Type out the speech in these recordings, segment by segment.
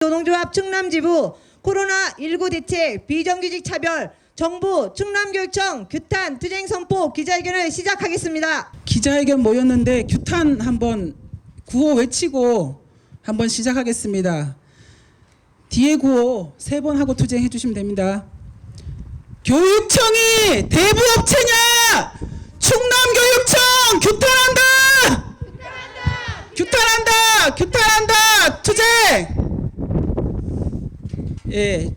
노동조합 충남지부 코로나19 대책 비정규직 차별 정부 충남교육청 규탄 투쟁 선포 기자회견을 시작하겠습니다. 기자회견 모였는데 규탄 한번 구호 외치고 한번 시작하겠습니다. 뒤에 구호 3번 하고 투쟁해 주시면 됩니다. 교육청이 대부업체냐? 충남교육청 규탄한다! 규탄한다! 규탄한다! 투쟁! 예,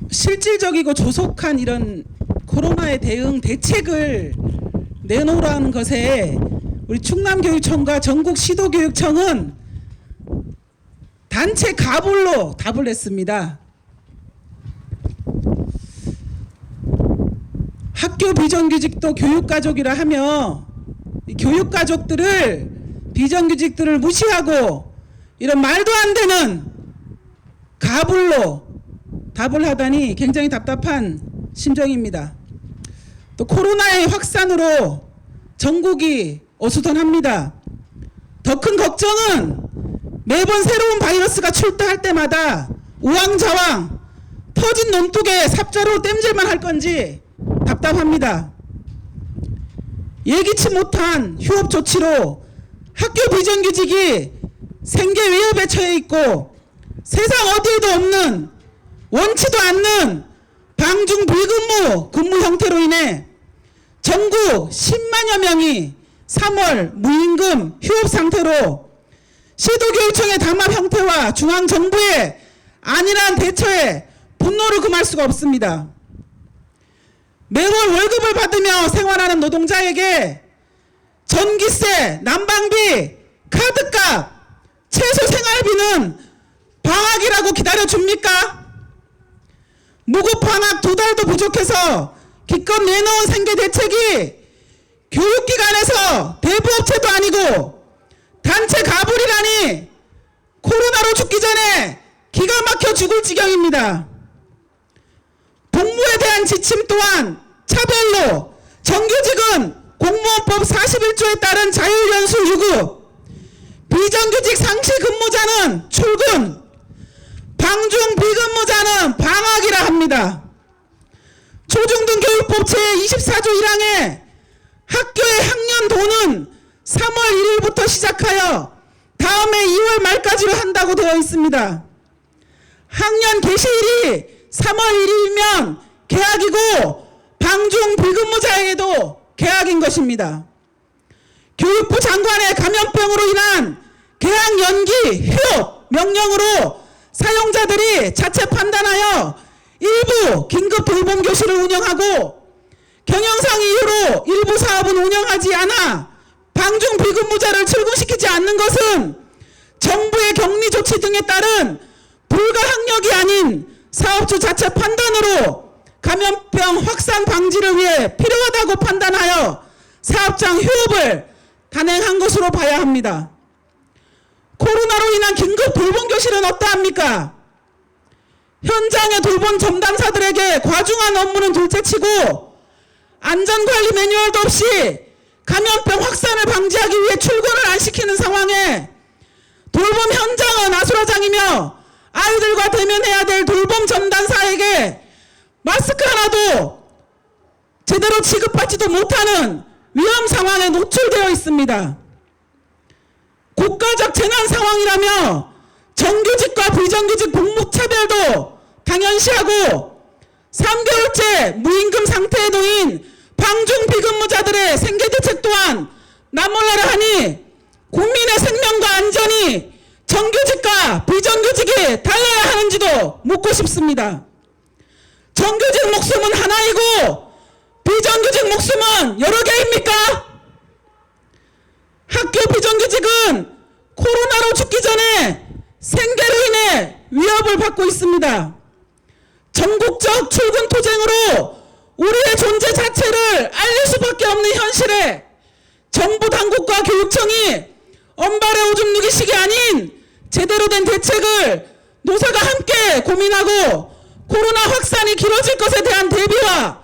실질적이고 조속한 이런 코로나에 대응 대책을 내놓으라는 것에 우리 충남교육청과 전국 시도교육청은 단체 가불로 답을 냈습니다. 학교 비정규직도 교육가족이라 하며 교육가족들을 비정규직들을 무시하고 이런 말도 안 되는 가불로 답을 하다니 굉장히 답답한 심정입니다. 또 코로나의 확산으로 전국이 어수선합니다. 더 큰 걱정은 매번 새로운 바이러스가 출대할 때마다 우왕좌왕 터진 논둑에 삽자로 땜질만 할 건지 답답합니다. 예기치 못한 휴업 조치로 학교 비정규직이 생계 위협에 처해 있고 세상 어디에도 없는 원치도 않는 방중 비근무 근무 형태로 인해 전국 10만여 명이 3월 무임금 휴업 상태로 시도교육청의 담합 형태와 중앙정부의 안일한 대처에 분노를 금할 수가 없습니다. 매월 월급을 받으며 생활하는 노동자에게 전기세, 난방비, 카드값, 최소 생활비는 방학이라고 기다려줍니까? 무급방학 2달도 부족해서 기껏 내놓은 생계대책이 교육기관에서 대부업체도 아니고 단체 가불이라니 코로나로 죽기 전에 기가 막혀 죽을 지경입니다. 복무에 대한 지침 또한 차별로 정규직은 공무원법 41조에 따른 자율연수 유급, 비정규직 상시 근무자는 출근, 방중 비근무자는 방학이라 합니다. 초중등교육법 제24조 1항에 학교의 학년도는 3월 1일부터 시작하여 다음해 2월 말까지로 한다고 되어 있습니다. 학년 개시일이 3월 1일이면 개학이고 방중 비근무자에게도 개학인 것입니다. 교육부 장관의 감염병으로 인한 개학 연기, 휴업 명령으로 사용자들이 자체 판단하여 일부 긴급 돌봄 교실을 운영하고 경영상 이유로 일부 사업은 운영하지 않아 방중 비근무자를 출근시키지 않는 것은 정부의 격리 조치 등에 따른 불가항력이 아닌 사업주 자체 판단으로 감염병 확산 방지를 위해 필요하다고 판단하여 사업장 휴업을 단행한 것으로 봐야 합니다. 코로나로 인한 긴급 돌봄 교실은 어떠합니까? 현장의 돌봄 전담사들에게 과중한 업무는 둘째치고 안전관리 매뉴얼도 없이 감염병 확산을 방지하기 위해 출근을 안 시키는 상황에 돌봄 현장은 아수라장이며 아이들과 대면해야 될 돌봄 전담사에게 마스크 하나도 제대로 취급받지도 못하는 위험 상황에 노출되어 있습니다. 국가적 재난 상황이라며 정규직과 비정규직 복무차별도 당연시하고 3개월째 무임금 상태에 놓인 방중 비근무자들의 생계대책 또한 나몰라라 하니 국민의 생명과 안전이 정규직과 비정규직이 달라야 하는지도 묻고 싶습니다. 정규직 목숨은 하나이고 비정규직 목숨은 여러 개입니까? 학교 비정규직은 코로나로 죽기 전에 생계로 인해 위협을 받고 있습니다. 전국적 출근 투쟁으로 우리의 존재 자체를 알릴 수밖에 없는 현실에 정부 당국과 교육청이 엄발의 오줌 누기식이 아닌 제대로 된 대책을 노사가 함께 고민하고 코로나 확산이 길어질 것에 대한 대비와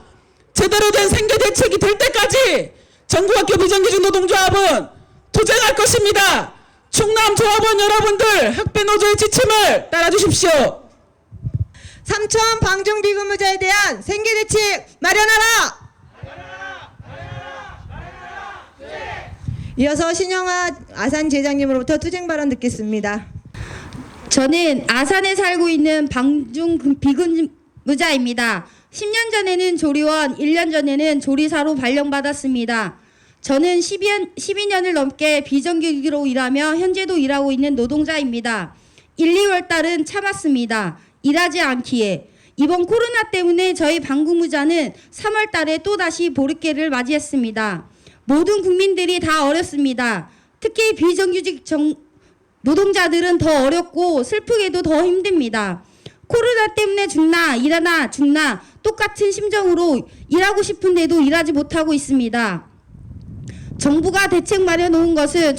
제대로 된 생계 대책이 될 때까지 전국학교 비정규직 노동조합은 투쟁할 것입니다. 충남 조합원 여러분들 학배 노조의 지침을 따라주십시오. 삼천 방중 비근무자에 대한 생계 대책 마련하라. 이어서 신영아 아산 제장님으로부터 투쟁 발언 듣겠습니다. 저는 아산에 살고 있는 방중 비근무자입니다. 10년 전에는 조리원, 1년 전에는 조리사로 발령받았습니다. 저는 12년을 넘게 비정규직으로 일하며 현재도 일하고 있는 노동자입니다. 1, 2월 달은 참았습니다. 일하지 않기에. 이번 코로나 때문에 저희 방근무자는 3월 달에 또다시 보릿개를 맞이했습니다. 모든 국민들이 다 어렵습니다. 특히 비정규직 노동자들은 더 어렵고 슬프게도 더 힘듭니다. 코로나 때문에 일하나 죽나 똑같은 심정으로 일하고 싶은데도 일하지 못하고 있습니다. 정부가 대책 마련해온 것은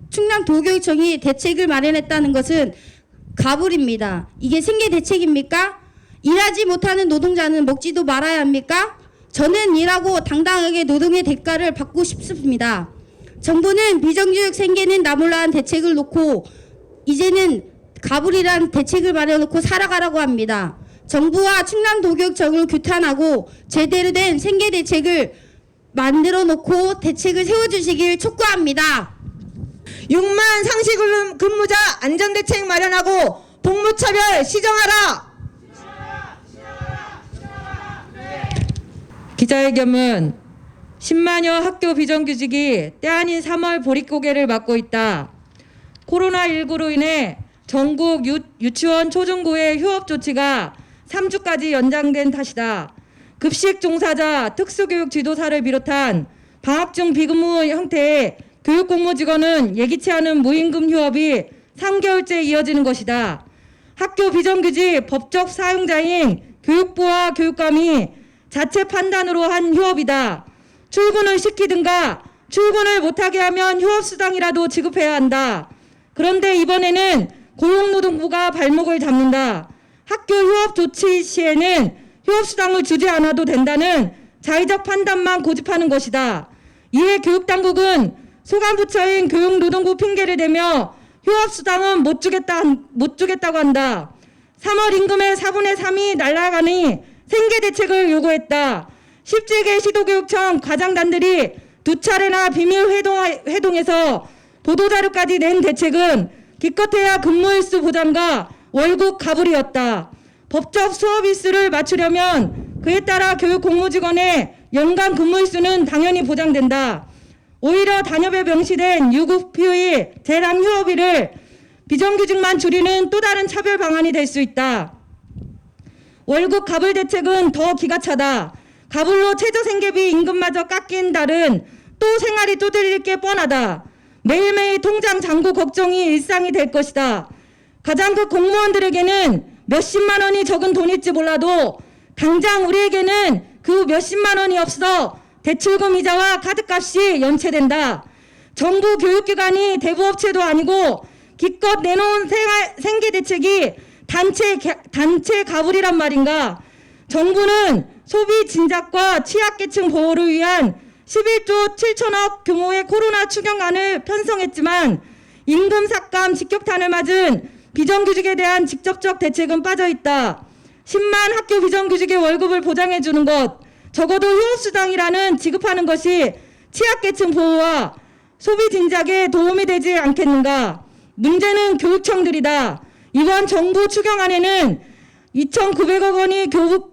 충남도교육청이 대책을 마련했다는 것은 가불입니다. 이게 생계 대책입니까? 일하지 못하는 노동자는 먹지도 말아야 합니까? 저는 일하고 당당하게 노동의 대가를 받고 싶습니다. 정부는 비정규직 생계는 나몰라한 대책을 놓고 이제는 가불이란 대책을 마련해놓고 살아가라고 합니다. 정부와 충남도교육청을 규탄하고 제대로 된 생계 대책을 만들어 놓고 대책을 세워주시길 촉구합니다. 6만 상시 근무자 안전대책 마련하고 복무차별 시정하라. 기자회견은 10만여 학교 비정규직이 때 아닌 3월 보릿고개를 맞고 있다. 코로나19로 인해 전국 유치원 초중고의 휴업 조치가 3주까지 연장된 탓이다. 급식 종사자, 특수교육 지도사를 비롯한 방학 중 비근무 형태의 교육 공무 직원은 예기치 않은 무임금 휴업이 3개월째 이어지는 것이다. 학교 비정규직 법적 사용자인 교육부와 교육감이 자체 판단으로 한 휴업이다. 출근을 시키든가 출근을 못하게 하면 휴업수당이라도 지급해야 한다. 그런데 이번에는 고용노동부가 발목을 잡는다. 학교 휴업 조치 시에는 휴업수당을 주지 않아도 된다는 자의적 판단만 고집하는 것이다. 이에 교육당국은 소관부처인 교육노동부 핑계를 대며 휴업수당은 못 주겠다고 한다. 3월 임금의 4분의 3이 날아가니 생계대책을 요구했다. 17개 시도교육청 과장단들이 2차례나 비밀 회동에서 보도자료까지 낸 대책은 기껏해야 근무일수 보장과 월급 가불이었다. 법적 수업일수를 맞추려면 그에 따라 교육 공무직원의 연간 근무일수는 당연히 보장된다. 오히려 단협에 명시된 유급휴일, 재량휴업일을 비정규직만 줄이는 또 다른 차별 방안이 될 수 있다. 월급 가불 대책은 더 기가 차다. 가불로 최저생계비 임금마저 깎인 달은 또 생활이 두드릴 게 뻔하다. 매일매일 통장 잔고 걱정이 일상이 될 것이다. 가장급 공무원들에게는 몇십만 원이 적은 돈일지 몰라도 당장 우리에게는 그 몇십만 원이 없어 대출금 이자와 카드값이 연체된다. 정부 교육기관이 대부업체도 아니고 기껏 내놓은 생계대책이 단체 가불이란 말인가. 정부는 소비 진작과 취약계층 보호를 위한 11조 7천억 규모의 코로나 추경안을 편성했지만 임금 삭감 직격탄을 맞은 비정규직에 대한 직접적 대책은 빠져있다. 10만 학교 비정규직의 월급을 보장해 주는 것, 적어도 휴업수당이라는 지급하는 것이 취약계층 보호와 소비 진작에 도움이 되지 않겠는가. 문제는 교육청들이다. 이번 정부 추경안에는 2,900억 원이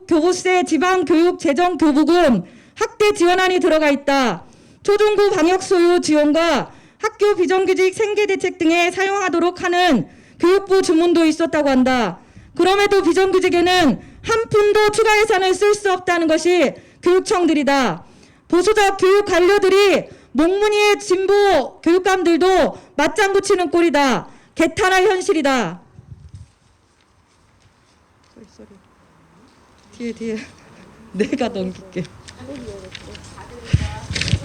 교부세 지방교육재정교부금 학대 지원안이 들어가 있다. 초중고 방역 소요 지원과 학교 비정규직 생계대책 등에 사용하도록 하는 교육부 주문도 있었다고 한다. 그럼에도 비정규직에는 한 푼도 추가 예산을 쓸 수 없다는 것이 교육청들이다. 보수적 교육 관료들이 몽문이의 진보 교육감들도 맞장구 치는 꼴이다. 개탄할 현실이다. 뒤에 내가 넘길게.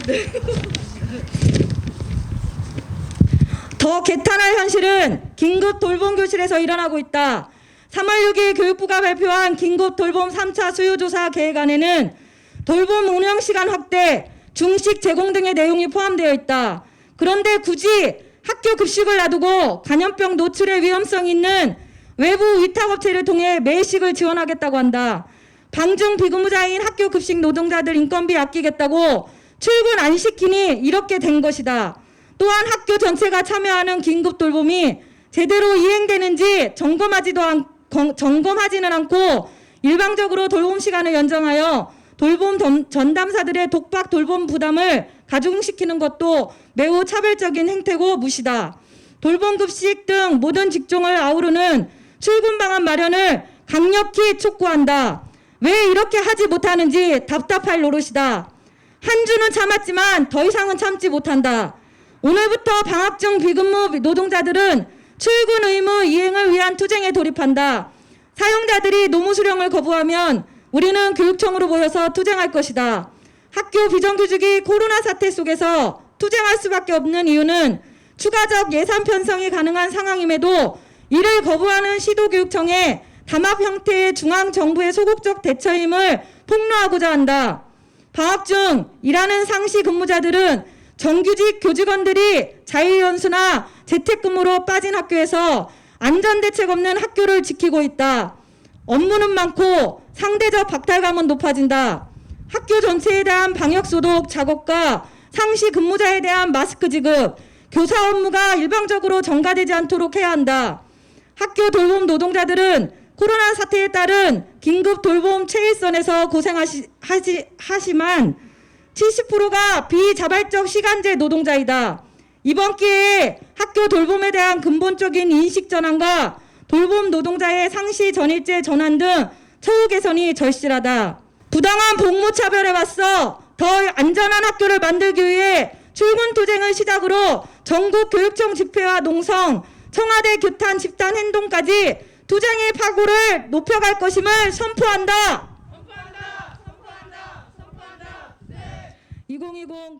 네. 더 개탄할 현실은 긴급 돌봄 교실에서 일어나고 있다. 3월 6일 교육부가 발표한 긴급 돌봄 3차 수요조사 계획안에는 돌봄 운영 시간 확대, 중식 제공 등의 내용이 포함되어 있다. 그런데 굳이 학교 급식을 놔두고 감염병 노출의 위험성이 있는 외부 위탁업체를 통해 매식을 지원하겠다고 한다. 방중 비근무자인 학교 급식 노동자들 인건비 아끼겠다고 출근 안 시키니 이렇게 된 것이다. 또한 학교 전체가 참여하는 긴급 돌봄이 제대로 이행되는지 점검하지는 않고 일방적으로 돌봄 시간을 연장하여 돌봄 전담사들의 독박 돌봄 부담을 가중시키는 것도 매우 차별적인 행태고 무시다. 돌봄 급식 등 모든 직종을 아우르는 출근 방안 마련을 강력히 촉구한다. 왜 이렇게 하지 못하는지 답답할 노릇이다. 한 주는 참았지만 더 이상은 참지 못한다. 오늘부터 방학 중 비근무 노동자들은 출근 의무 이행을 위한 투쟁에 돌입한다. 사용자들이 노무 수령을 거부하면 우리는 교육청으로 모여서 투쟁할 것이다. 학교 비정규직이 코로나 사태 속에서 투쟁할 수밖에 없는 이유는 추가적 예산 편성이 가능한 상황임에도 이를 거부하는 시도교육청의 담합 형태의 중앙정부의 소극적 대처임을 폭로하고자 한다. 방학 중 일하는 상시 근무자들은 정규직 교직원들이 자율연수나 재택근무로 빠진 학교에서 안전대책 없는 학교를 지키고 있다. 업무는 많고 상대적 박탈감은 높아진다. 학교 전체에 대한 방역소독 작업과 상시 근무자에 대한 마스크 지급, 교사 업무가 일방적으로 전가되지 않도록 해야 한다. 학교 돌봄 노동자들은 코로나 사태에 따른 긴급 돌봄 최일선에서 고생하시만 70%가 비자발적 시간제 노동자이다. 이번 기회에 학교 돌봄에 대한 근본적인 인식 전환과 돌봄 노동자의 상시 전일제 전환 등 처우 개선이 절실하다. 부당한 복무 차별에 맞서 더 안전한 학교를 만들기 위해 출근 투쟁을 시작으로 전국 교육청 집회와 농성, 청와대 규탄 집단 행동까지 투쟁의 파고를 높여갈 것임을 선포한다. 2020